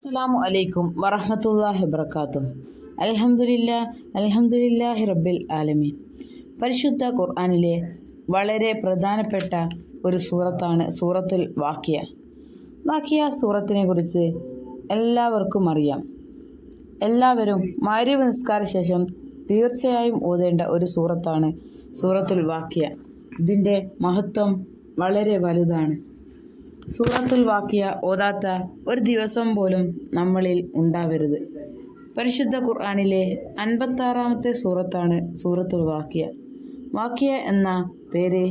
അസ്സലാമു അലൈക്കും വറഹ്മത്തുള്ളാഹി വബറകാതുഹു. അൽഹംദുലില്ലാഹി റബ്ബിൽ ആലമീൻ. പരിശുദ്ധ ഖുർആനിലെ വളരെ പ്രധാനപ്പെട്ട ഒരു സൂറത്താണ് സൂറത്തുൽ വാഖിയ. വാഖിയ സൂറത്തിനെ കുറിച്ച് എല്ലാവർക്കും അറിയാം. എല്ലാവരും മഗ്‌രിബ് നിസ്കാര ശേഷം തീർച്ചയായും ഓതേണ്ട ഒരു സൂറത്താണ് സൂറത്തുൽ വാഖിയ. ഇതിൻ്റെ മഹത്വം വളരെ വലുതാണ്. സൂറത്തുൽ വാഖിയ ഓതാത്ത ഒരു ദിവസം പോലും നമ്മളിൽ ഉണ്ടാവരുത്. പരിശുദ്ധ ഖുർആനിലെ 56-ാമത്തെ സൂറത്താണ് സൂറത്തുൽ വാഖിയ. വാഖിയ എന്ന പേര്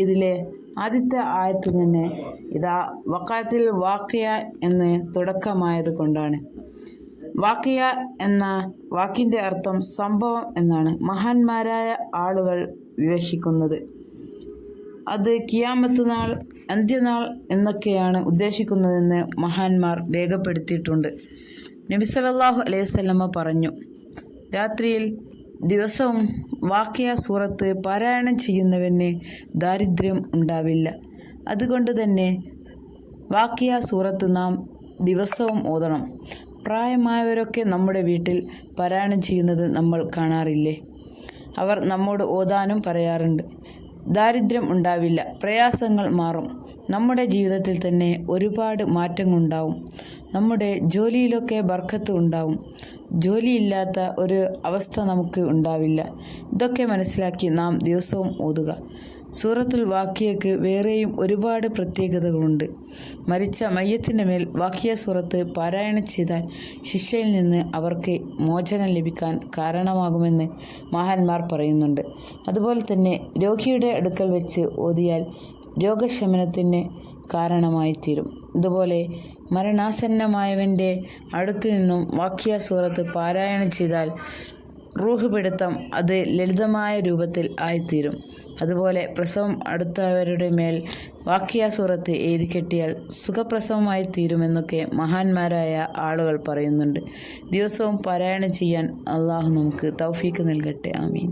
ഇതിലെ ആദ്യത്തെ ആയത്തിൽ നിന്ന് ഇതാ വഖഅത്തിൽ വാഖിയ എന്ന് തുടക്കമായത് കൊണ്ടാണ്. വാഖിയ എന്ന വാക്കിൻ്റെ അർത്ഥം സംഭവം എന്നാണ് മഹാന്മാരായ ആളുകൾ വിവക്ഷിക്കുന്നത്. അത് ഖിയാമത്ത് നാൾ, അന്ത്യനാൾ എന്നൊക്കെയാണ് ഉദ്ദേശിക്കുന്നതെന്ന് മഹാന്മാർ രേഖപ്പെടുത്തിയിട്ടുണ്ട്. നബി സല്ലല്ലാഹു അലൈഹി വസല്ലമ പറഞ്ഞു, രാത്രിയിൽ ദിവസവും വാഖിയ സൂറത്ത് പാരായണം ചെയ്യുന്നവന് ദാരിദ്ര്യം ഉണ്ടാവില്ല. അതുകൊണ്ട് തന്നെ വാഖിയ സൂറത്ത് നാം ദിവസവും ഓതണം. പ്രായമായവരൊക്കെ നമ്മുടെ വീട്ടിൽ പാരായണം ചെയ്യുന്നത് നമ്മൾ കാണാറില്ലേ? അവർ നമ്മോട് ഓതാനും പറയാറുണ്ട്. ദാരിദ്ര്യം ഉണ്ടാവില്ല, പ്രയാസങ്ങൾ മാറും. നമ്മുടെ ജീവിതത്തിൽ തന്നെ ഒരുപാട് മാറ്റങ്ങളുണ്ടാവും. നമ്മുടെ ജോലിയിലൊക്കെ ബർക്കത്ത് ഉണ്ടാവും. ജോലിയില്ലാത്ത ഒരു അവസ്ഥ നമുക്ക് ഉണ്ടാവില്ല. ഇതൊക്കെ മനസ്സിലാക്കി നാം ദിവസവും ഓതുക. സൂറത്തുൽ വാഖിയക്ക് വേറെയും ഒരുപാട് പ്രത്യേകതകളുണ്ട്. മരിച്ച മയ്യത്തിൻ്റെ മേൽ വാഖിയ സൂറത്ത് പാരായണം ചെയ്താൽ ശിക്ഷയിൽ നിന്ന് അവർക്ക് മോചനം ലഭിക്കാൻ കാരണമാകുമെന്ന് മഹാന്മാർ പറയുന്നുണ്ട്. അതുപോലെ തന്നെ രോഗിയുടെ അടുക്കൽ വെച്ച് ഓതിയാൽ രോഗശമനത്തിന് കാരണമായി തീരും. ഇതുപോലെ മരണാസന്നമായവൻ്റെ അടുത്തു നിന്നും വാഖിയ സൂറത്ത് പാരായണം ചെയ്താൽ റൂഹ് പിടുത്തം അത് ലളിതമായ രൂപത്തിൽ ആയിത്തീരും. അതുപോലെ പ്രസവം അടുത്തവരുടെ മേൽ വാഖിയ സൂറത്ത് എഴുതിക്കെട്ടിയാൽ സുഖപ്രസവമായി തീരുമെന്നൊക്കെ മഹാന്മാരായ ആളുകൾ പറയുന്നുണ്ട്. ദിവസവും പാരായണം ചെയ്യാൻ അള്ളാഹു നമുക്ക് തൗഫീക്ക് നൽകട്ടെ. ആമീൻ.